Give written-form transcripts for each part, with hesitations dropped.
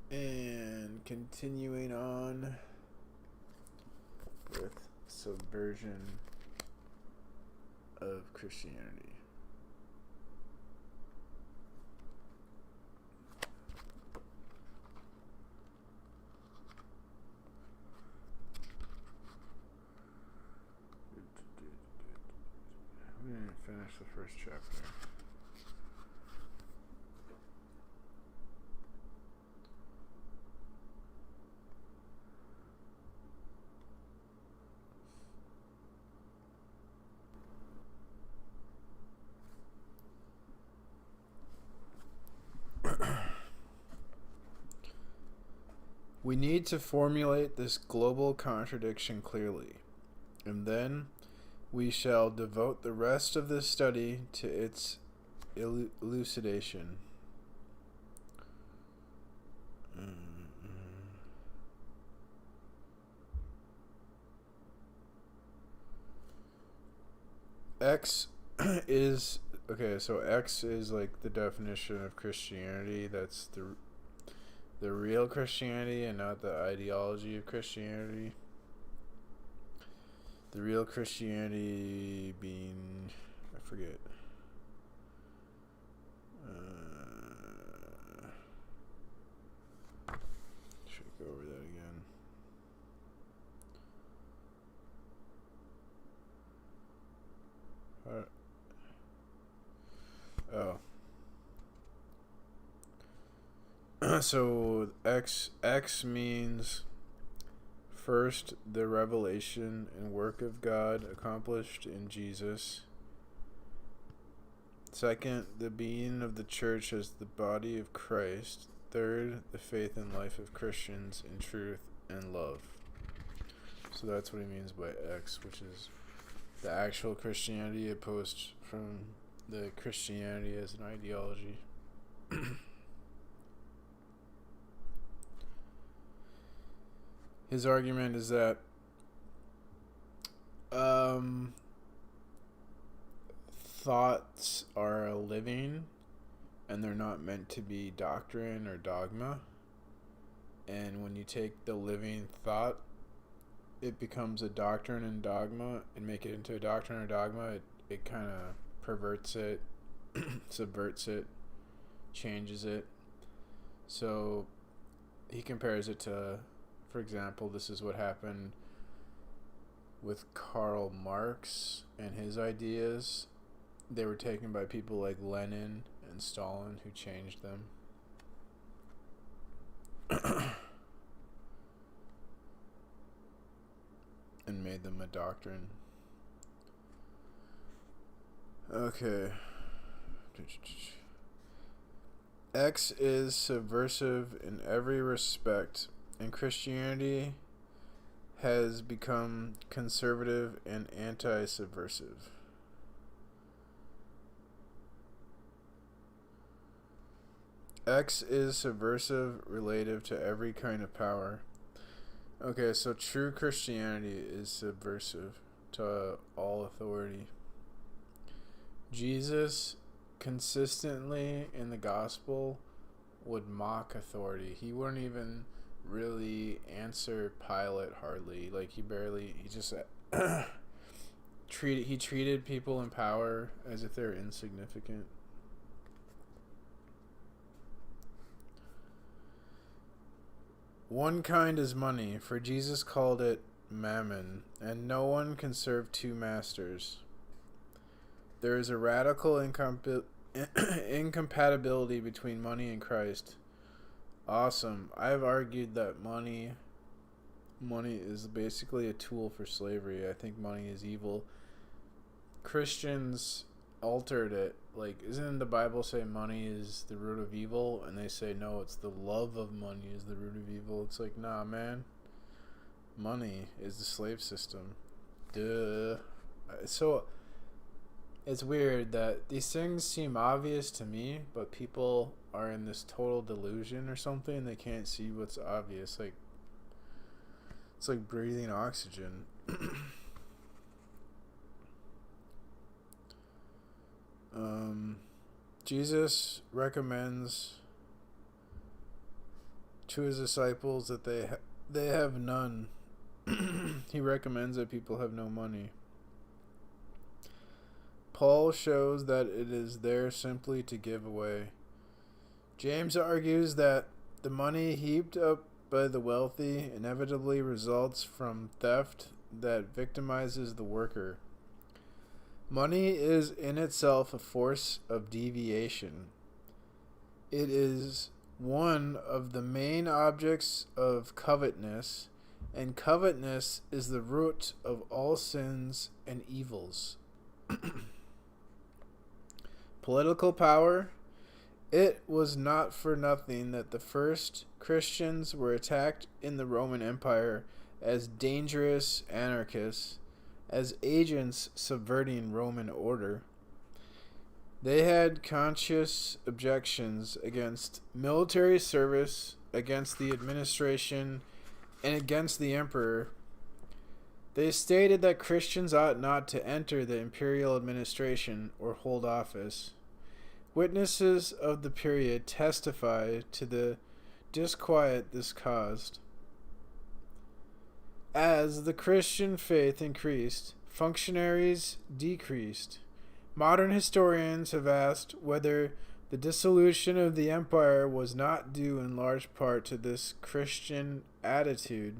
And continuing on with Subversion of Christianity. We didn't finish the first chapter. We need to formulate this global contradiction clearly, and then we shall devote the rest of this study to its elucidation. X is okay. So X is like the definition of Christianity. That's the real Christianity and not the ideology of Christianity. The real Christianity being, I forget. Should go over that again. So X means first the revelation and work of God accomplished in Jesus. Second, the being of the church as the body of Christ. Third, the faith and life of Christians in truth and love. So that's what he means by X, which is the actual Christianity opposed from the Christianity as an ideology. His argument is that thoughts are living and they're not meant to be doctrine or dogma. And when you take the living thought, it becomes a doctrine and dogma, and make it into a doctrine or dogma, it kind of perverts it, subverts it, changes it. So he compares it to, for example, this is what happened with Karl Marx and his ideas. They were taken by people like Lenin and Stalin, who changed them. And made them a doctrine. Okay. X is subversive in every respect, and Christianity has become conservative and anti-subversive. X is subversive relative to every kind of power. Okay, so true Christianity is subversive to all authority. Jesus consistently in the gospel would mock authority. He wouldn't even really answer Pilate hardly. Like he just treated people in power as if they're insignificant. One kind is money, for Jesus called it mammon, and no one can serve two masters. There is a radical incompatibility between money and Christ. Awesome. I've argued that money is basically a tool for slavery. I think money is evil. Christians altered it. Like, isn't the Bible say money is the root of evil? And they say, no, it's the love of money is the root of evil. It's like, nah, man. Money is the slave system. Duh. So, it's weird that these things seem obvious to me, but people are in this total delusion or something. They can't see what's obvious. Like, it's like breathing oxygen. Jesus recommends to his disciples that they have none. He recommends that people have no money. Paul shows that it is there simply to give away. James argues that the money heaped up by the wealthy inevitably results from theft that victimizes the worker. Money is in itself a force of deviation. It is one of the main objects of covetousness, and covetousness is the root of all sins and evils. Political power. It was not for nothing that the first Christians were attacked in the Roman Empire as dangerous anarchists, as agents subverting Roman order. They had conscious objections against military service, against the administration, and against the emperor. They stated that Christians ought not to enter the imperial administration or hold office. Witnesses of the period testify to the disquiet this caused. As the Christian faith increased, functionaries decreased. Modern historians have asked whether the dissolution of the empire was not due in large part to this Christian attitude.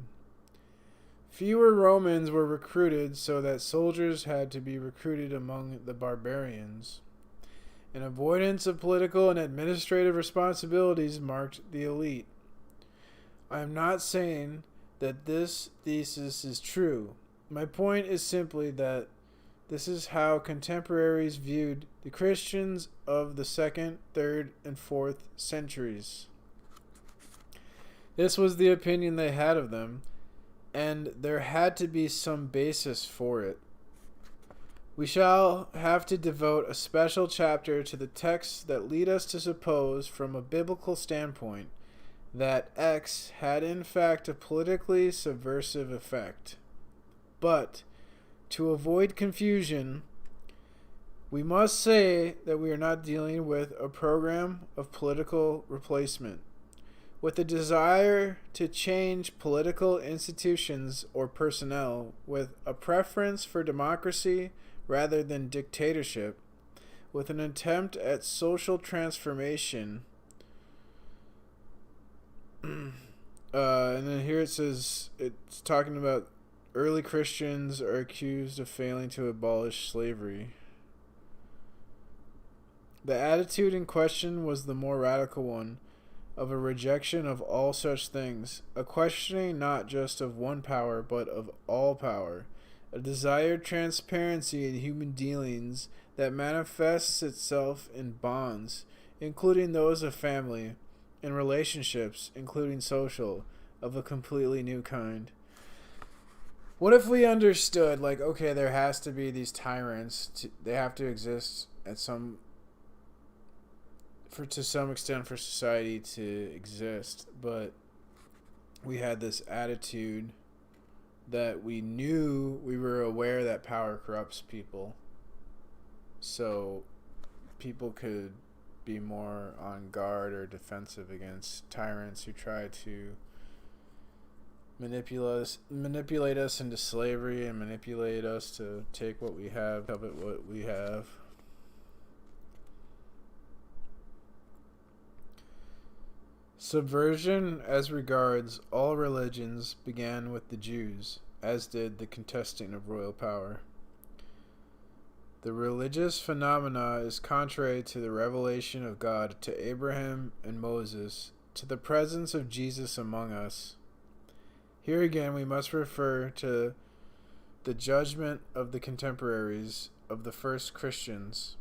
Fewer Romans were recruited, so that soldiers had to be recruited among the barbarians. An avoidance of political and administrative responsibilities marked the elite. I am not saying that this thesis is true. My point is simply that this is how contemporaries viewed the Christians of the 2nd, 3rd, and 4th centuries. This was the opinion they had of them, and there had to be some basis for it. We shall have to devote a special chapter to the texts that lead us to suppose, from a biblical standpoint, that X had in fact a politically subversive effect. But, to avoid confusion, we must say that we are not dealing with a program of political replacement, with a desire to change political institutions or personnel, with a preference for democracy rather than dictatorship, with an attempt at social transformation. And then here it says, it's talking about early Christians are accused of failing to abolish slavery. The attitude in question was the more radical one, of a rejection of all such things, a questioning not just of one power, but of all power, a desired transparency in human dealings that manifests itself in bonds, including those of family, in relationships, including social, of a completely new kind. What if we understood, like, okay, there has to be these tyrants, they have to exist at to some extent for society to exist, but we had this attitude that we were aware that power corrupts people, so people could be more on guard or defensive against tyrants who try to manipulate us into slavery and manipulate us to take what we have, covet what we have. Subversion as regards all religions began with the Jews, as did the contesting of royal power. The religious phenomena is contrary to the revelation of God to Abraham and Moses, to the presence of Jesus among us. Here again we must refer to the judgment of the contemporaries of the first Christians.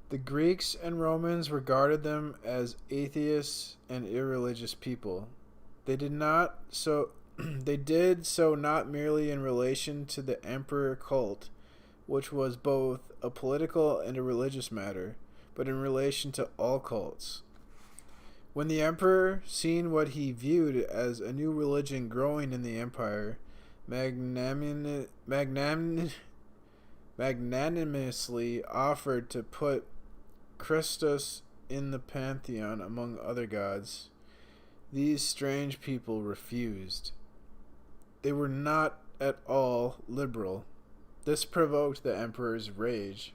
The Greeks and Romans regarded them as atheists and irreligious people. They did so not merely in relation to the emperor cult, which was both a political and a religious matter, but in relation to all cults. When the emperor, seeing what he viewed as a new religion growing in the empire, magnanimously offered to put Christus in the pantheon among other gods, These strange people refused. They were not at all liberal. This provoked the emperor's rage.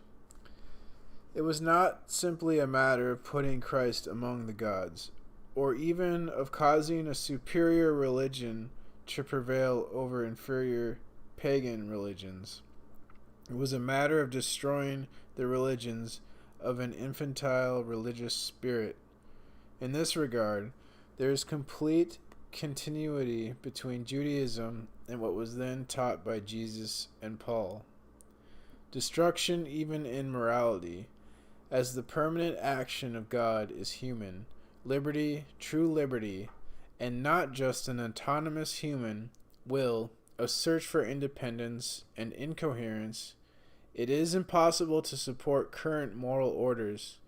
It was not simply a matter of putting Christ among the gods, or even of causing a superior religion to prevail over inferior pagan religions. It was a matter of destroying the religions of an infantile religious spirit. In this regard, there is complete continuity between Judaism and what was then taught by Jesus and Paul. Destruction even in morality, as the permanent action of God is human, liberty, true liberty, and not just an autonomous human will, a search for independence and incoherence. It is impossible to support current moral orders.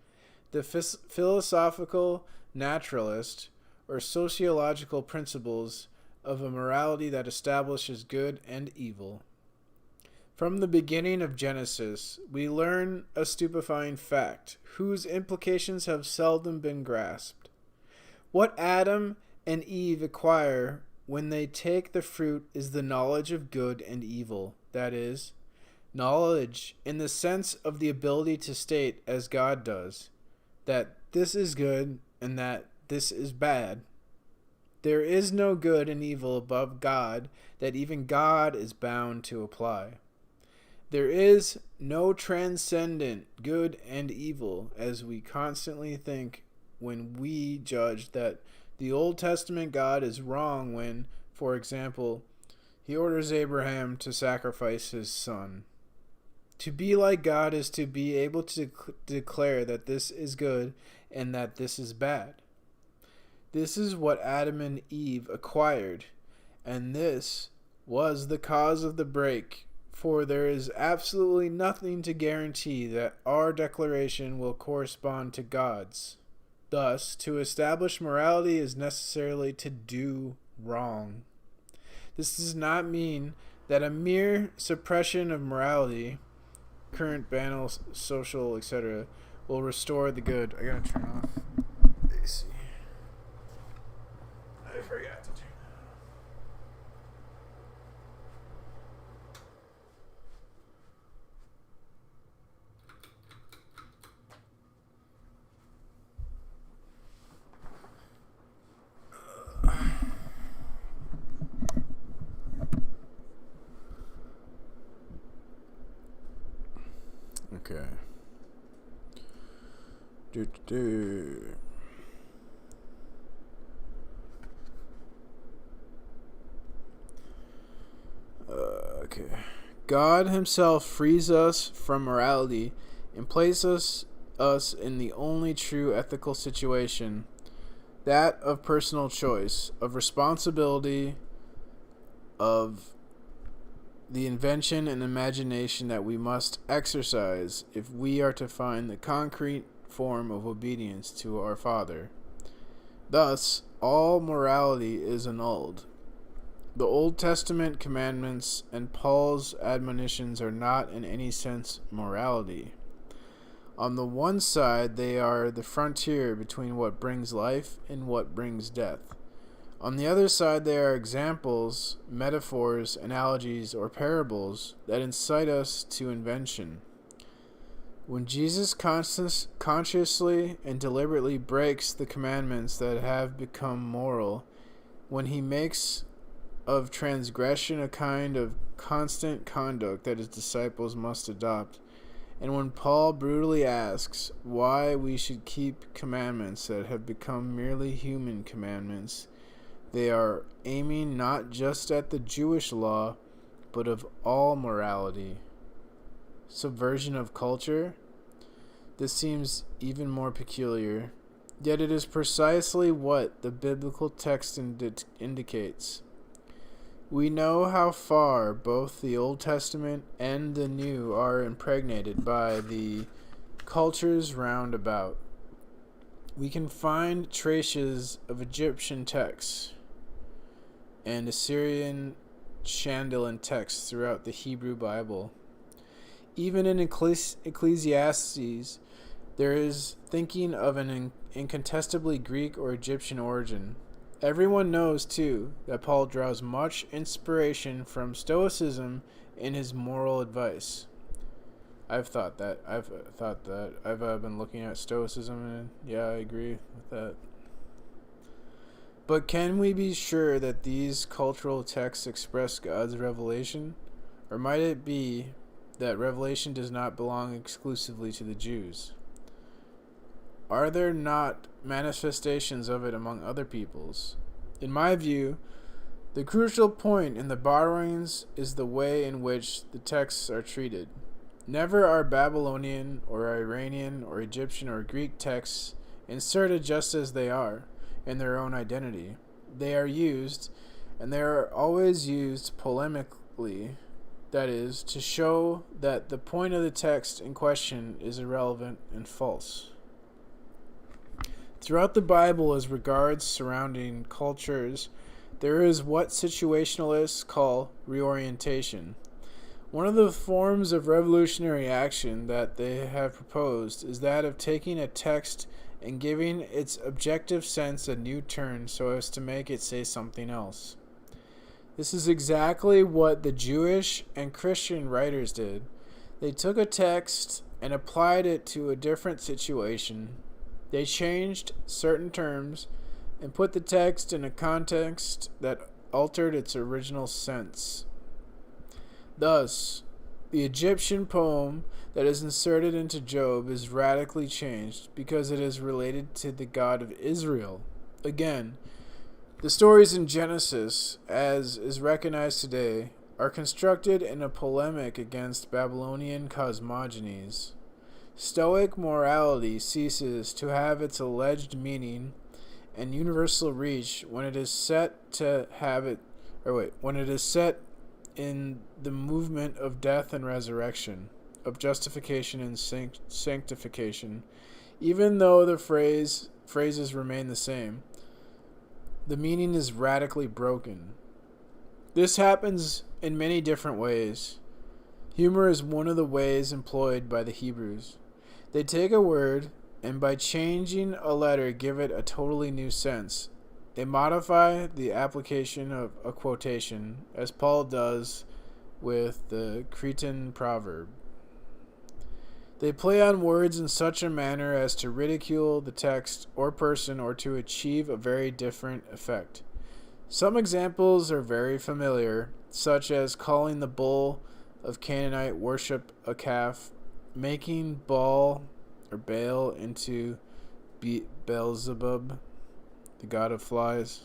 The philosophical naturalist or sociological principles of a morality that establishes good and evil. From the beginning of Genesis, we learn a stupefying fact, whose implications have seldom been grasped. What Adam and Eve acquire when they take the fruit is the knowledge of good and evil, that is, knowledge in the sense of the ability to state, as God does, that this is good and that this is bad. There is no good and evil above God that even God is bound to apply. There is no transcendent good and evil, as we constantly think when we judge that the Old Testament God is wrong when, for example, he orders Abraham to sacrifice his son. To be like God is to be able to declare that this is good and that this is bad. This is what Adam and Eve acquired, and this was the cause of the break, for there is absolutely nothing to guarantee that our declaration will correspond to God's. Thus, to establish morality is necessarily to do wrong. This does not mean that a mere suppression of morality, current banal, social, etc., will restore the good. I gotta turn off AC. I forgot to turn that off. Okay. Okay. God himself frees us from morality and places us in the only true ethical situation, that of personal choice, of responsibility, of the invention and imagination that we must exercise if we are to find the concrete form of obedience to our Father. Thus, all morality is annulled. The Old Testament commandments and Paul's admonitions are not in any sense morality. On the one side, they are the frontier between what brings life and what brings death. On the other side, they are examples, metaphors, analogies, or parables that incite us to invention. When Jesus consciously and deliberately breaks the commandments that have become moral, when he makes of transgression a kind of constant conduct that his disciples must adopt, and when Paul brutally asks why we should keep commandments that have become merely human commandments, they are aiming not just at the Jewish law, but of all morality. Subversion of culture? This seems even more peculiar, yet it is precisely what the biblical text indicates. We know how far both the Old Testament and the New are impregnated by the cultures round about. We can find traces of Egyptian texts and Assyrian Chaldean texts throughout the Hebrew Bible. Even in Ecclesiastes, there is thinking of an incontestably Greek or Egyptian origin. Everyone knows, too, that Paul draws much inspiration from Stoicism in his moral advice. I've thought that. I've been looking at Stoicism, and yeah, I agree with that. But can we be sure that these cultural texts express God's revelation? Or might it be that revelation does not belong exclusively to the Jews? Are there not manifestations of it among other peoples? In my view, the crucial point in the borrowings is the way in which the texts are treated. Never are Babylonian or Iranian or Egyptian or Greek texts inserted just as they are, in their own identity. They are used, and they are always used polemically, that is, to show that the point of the text in question is irrelevant and false. Throughout the Bible, as regards surrounding cultures, there is what situationalists call reorientation. One of the forms of revolutionary action that they have proposed is that of taking a text and giving its objective sense a new turn so as to make it say something else. This is exactly what the Jewish and Christian writers did. They took a text and applied it to a different situation. They changed certain terms and put the text in a context that altered its original sense. Thus, the Egyptian poem that is inserted into Job is radically changed because it is related to the God of Israel. Again, the stories in Genesis, as is recognized today, are constructed in a polemic against Babylonian cosmogonies. Stoic morality ceases to have its alleged meaning and universal reach when it is set in the movement of death and resurrection, of justification and sanctification. Even though the phrases remain the same, the meaning is radically broken. This happens in many different ways. Humor is one of the ways employed by the Hebrews. They take a word and by changing a letter give it a totally new sense. They modify the application of a quotation, as Paul does with the Cretan proverb. They play on words in such a manner as to ridicule the text or person or to achieve a very different effect. Some examples are very familiar, such as calling the bull of Canaanite worship a calf, making Baal into Beelzebub, the god of flies.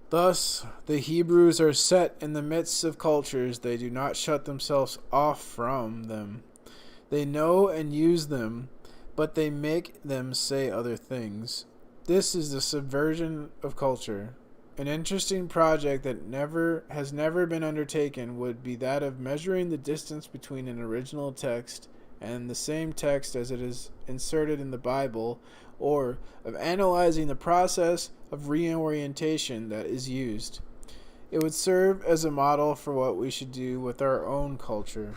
Thus, the Hebrews are set in the midst of cultures. They do not shut themselves off from them. They know and use them, but they make them say other things. This is the subversion of culture. An interesting project that has never been undertaken would be that of measuring the distance between an original text and the same text as it is inserted in the Bible, or of analyzing the process of reorientation that is used. It would serve as a model for what we should do with our own culture.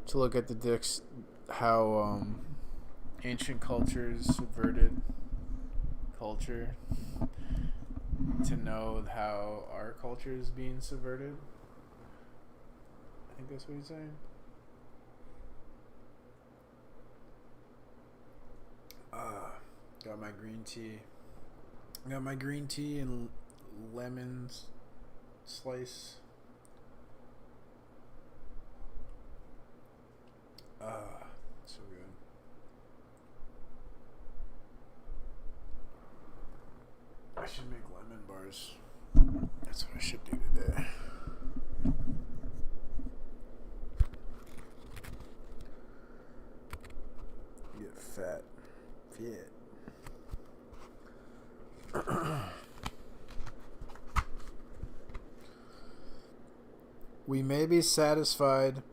To look at how ancient cultures subverted culture, to know how our culture is being subverted. I think that's what he's saying. Got my green tea. Got my green tea and lemon slice. So good. I should make lemon bars. That's what I should do today. Get fat. Fit. We may be satisfied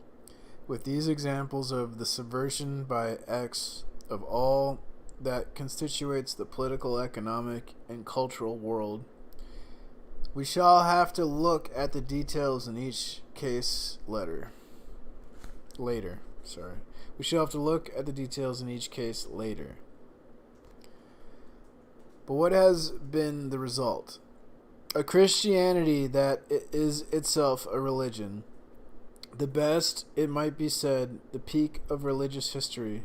with these examples of the subversion by X of all that constitutes the political, economic, and cultural world. We shall have to look at the details in each case later. We shall have to look at the details in each case later. But what has been the result? A Christianity that is itself a religion. The best, it might be said, the peak of religious history.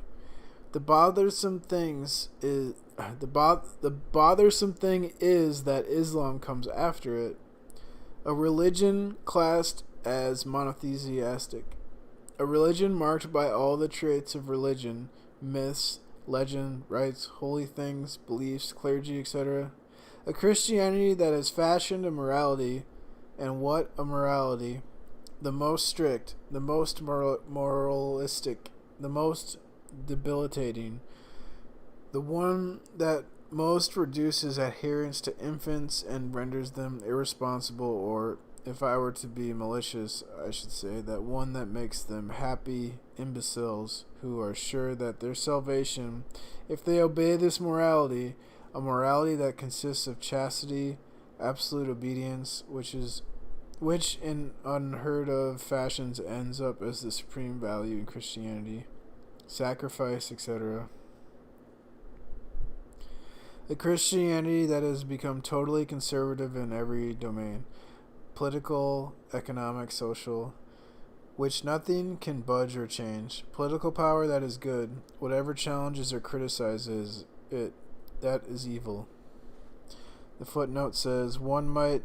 The bothersome thing is that Islam comes after it. A religion classed as monotheistic. A religion marked by all the traits of religion, myths, legend, rites, holy things, beliefs, clergy, etc. A Christianity that has fashioned a morality, and what a morality! The most strict, the most moralistic, the most debilitating, the one that most reduces adherence to infants and renders them irresponsible, or, if I were to be malicious, I should say, that one that makes them happy imbeciles who are sure that their salvation, if they obey this morality, a morality that consists of chastity, absolute obedience, which in unheard of fashions ends up as the supreme value in Christianity, sacrifice, etc. A Christianity that has become totally conservative in every domain, political, economic, social, which nothing can budge or change. Political power that is good, whatever challenges or criticizes it, that is evil. The footnote says, one might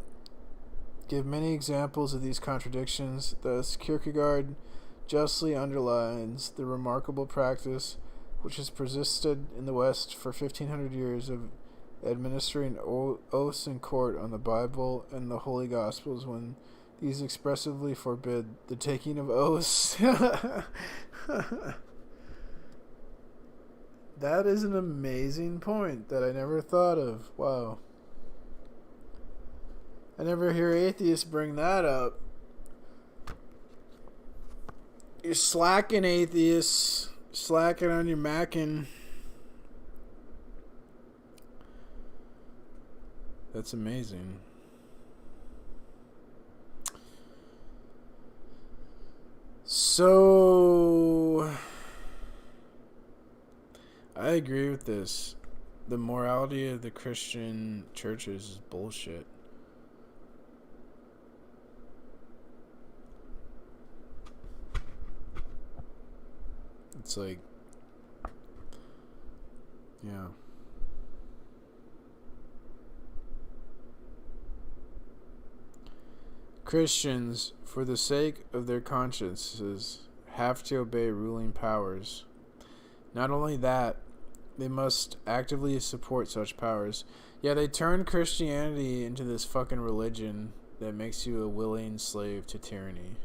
give many examples of these contradictions. Thus, Kierkegaard justly underlines the remarkable practice which has persisted in the West for 1,500 years of administering oaths in court on the Bible and the Holy Gospels when these expressively forbid the taking of oaths. That is an amazing point that I never thought of. Wow. I never hear atheists bring that up. You're slacking, atheists. Slacking on your macking. That's amazing. So, I agree with this. The morality of the Christian churches is bullshit. It's like, yeah. Christians, for the sake of their consciences, have to obey ruling powers. Not only that, they must actively support such powers. Yeah, they turn Christianity into this fucking religion that makes you a willing slave to tyranny.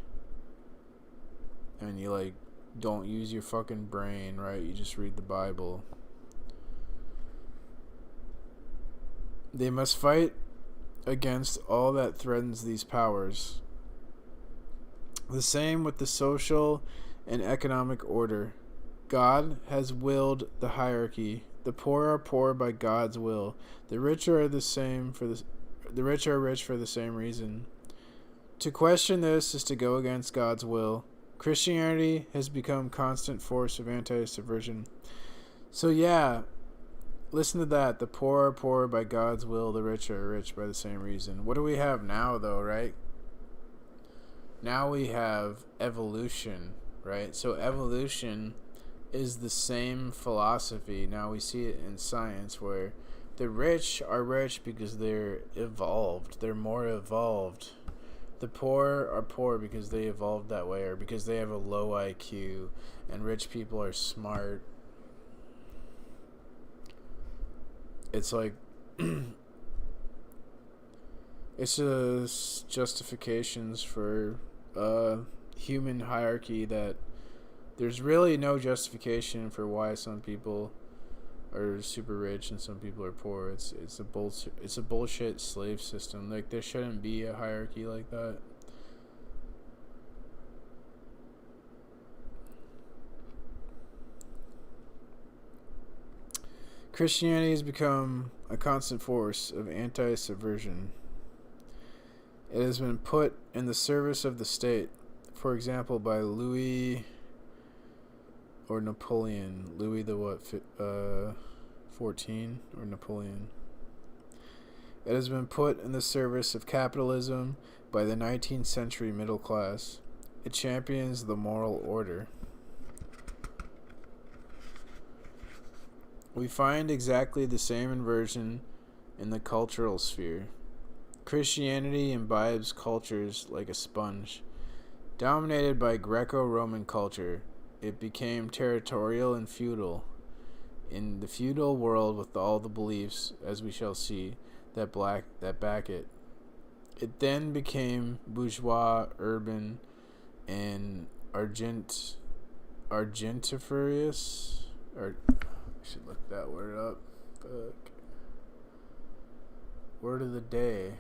And you, like, don't use your fucking brain, right? You just read the Bible. They must fight against all that threatens these powers. The same with the social and economic order. God has willed the hierarchy. The poor are poor by God's will. The rich are rich for the same reason. To question this is to go against God's will. Christianity has become constant force of anti-subversion. So yeah, listen to that. The poor are poor by God's will. The rich are rich by the same reason. What do we have now, though, right? Now we have evolution, right? So evolution is the same philosophy. Now we see it in science where the rich are rich because they're evolved. They're more evolved. The poor are poor because they evolved that way or because they have a low IQ, and rich people are smart. It's like it's just justifications for human hierarchy that there's really no justification for why some people are super rich and some people are poor. It's a bullshit slave system. Like, there shouldn't be a hierarchy like that. Christianity has become a constant force of anti-subversion. It has been put in the service of the state, for example, by Louis or Napoleon. Louis the what? 14 or Napoleon. It has been put in the service of capitalism by the 19th century middle class. It champions the moral order. We find exactly the same inversion in the cultural sphere. Christianity imbibes cultures like a sponge. Dominated by Greco-Roman culture, it became territorial and feudal. In the feudal world, with all the beliefs, as we shall see, that back it. It then became bourgeois, urban, and argentiferous. I should look that word up. Fuck. Word of the day.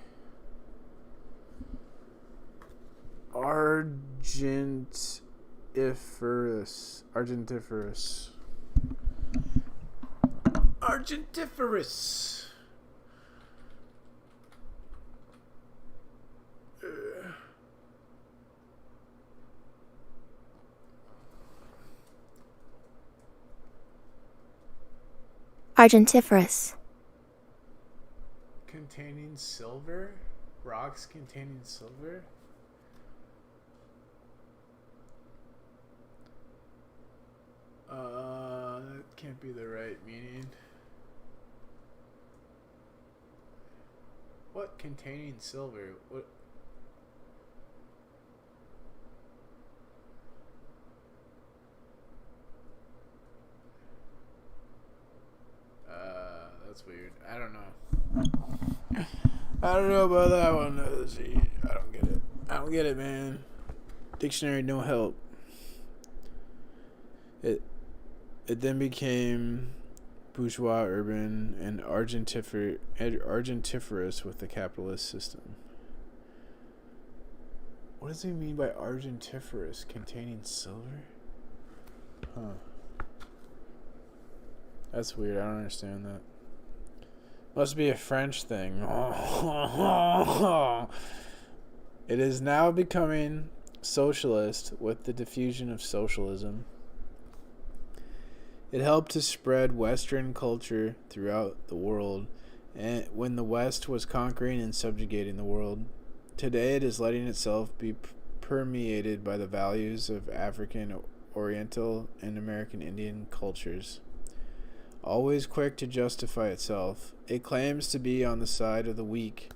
Argentiferous. Argentiferous. Containing silver? Rocks containing silver? That can't be the right meaning. What containing silver? What? That's weird. I don't know. I don't know about that one. Let's see. I don't get it. I don't get it, man. Dictionary, no help. It then became bourgeois, urban, and argentiferous with the capitalist system. What does he mean by argentiferous? Containing silver? Huh. That's weird. I don't understand that. Must be a French thing. It is now becoming socialist with the diffusion of socialism. It helped to spread Western culture throughout the world, and when the West was conquering and subjugating the world. Today it is letting itself be permeated by the values of African, Oriental, and American Indian cultures. Always quick to justify itself, it claims to be on the side of the weak.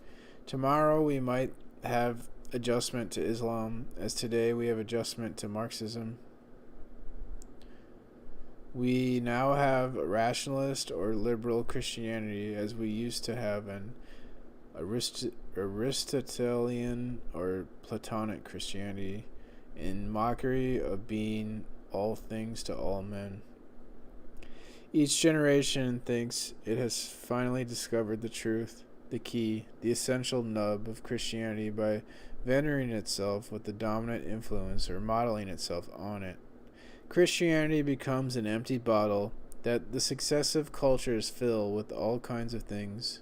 Tomorrow we might have adjustment to Islam, as today we have adjustment to Marxism. We now have a rationalist or liberal Christianity, as we used to have an Aristotelian or Platonic Christianity, in mockery of being all things to all men. Each generation thinks it has finally discovered the truth, the key, the essential nub of Christianity by venerating itself with the dominant influence or modeling itself on it. Christianity becomes an empty bottle that the successive cultures fill with all kinds of things.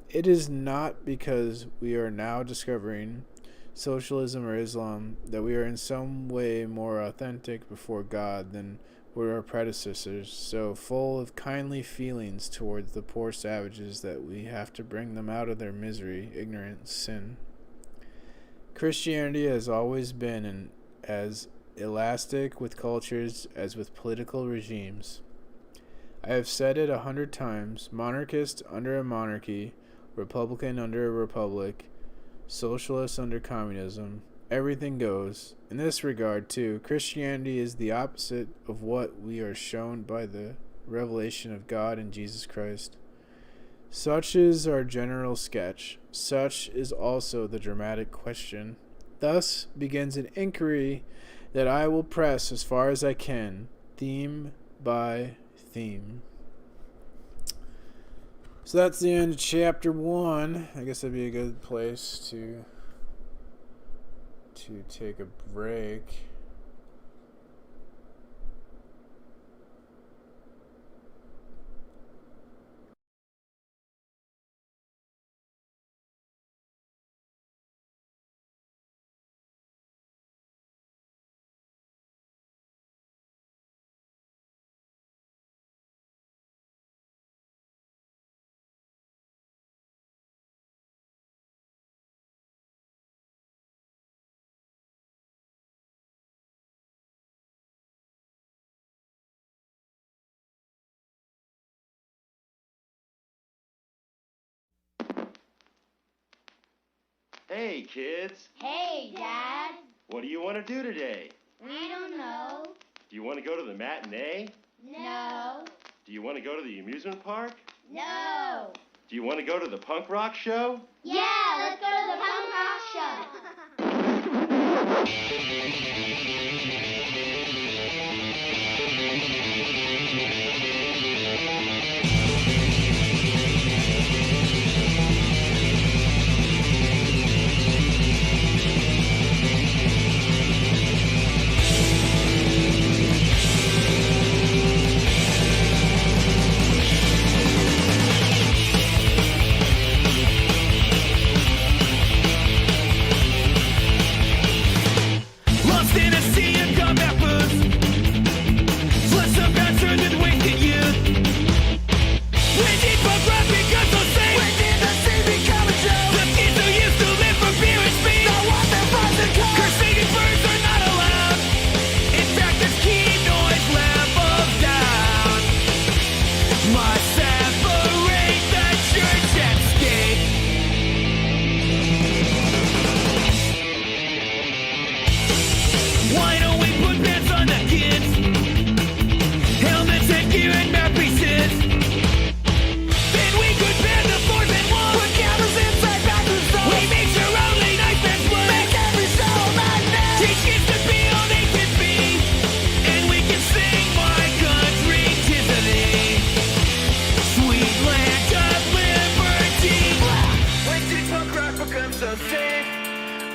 It is not because we are now discovering socialism or Islam that we are in some way more authentic before God than were our predecessors, so full of kindly feelings towards the poor savages that we have to bring them out of their misery, ignorance, sin. Christianity has always been as elastic with cultures as with political regimes. I have said it 100 times, monarchist under a monarchy, Republican under a republic, socialist under communism, everything goes. In this regard, too, Christianity is the opposite of what we are shown by the revelation of God in Jesus Christ. Such is our general sketch. Such is also the dramatic question. Thus begins an inquiry that I will press as far as I can, theme by theme. So that's the end of chapter 1. I guess that'd be a good place to take a break. Hey, kids. Hey, Dad. What do you want to do today? We don't know. Do you want to go to the matinee? No. Do you want to go to the amusement park? No. Do you want to go to the punk rock show? Yeah, let's go to the punk rock show.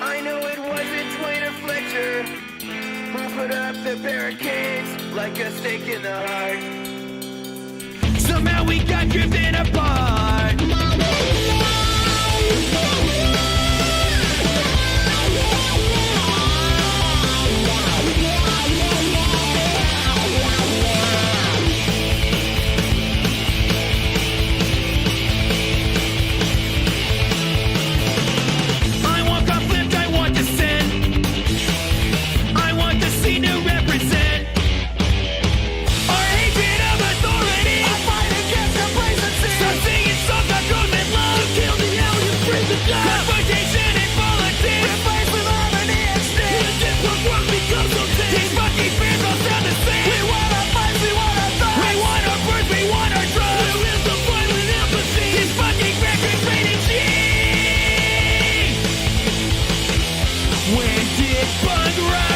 I know it wasn't Twain or Fletcher who put up the barricades like a stake in the heart. Somehow we got driven apart. When did punk rock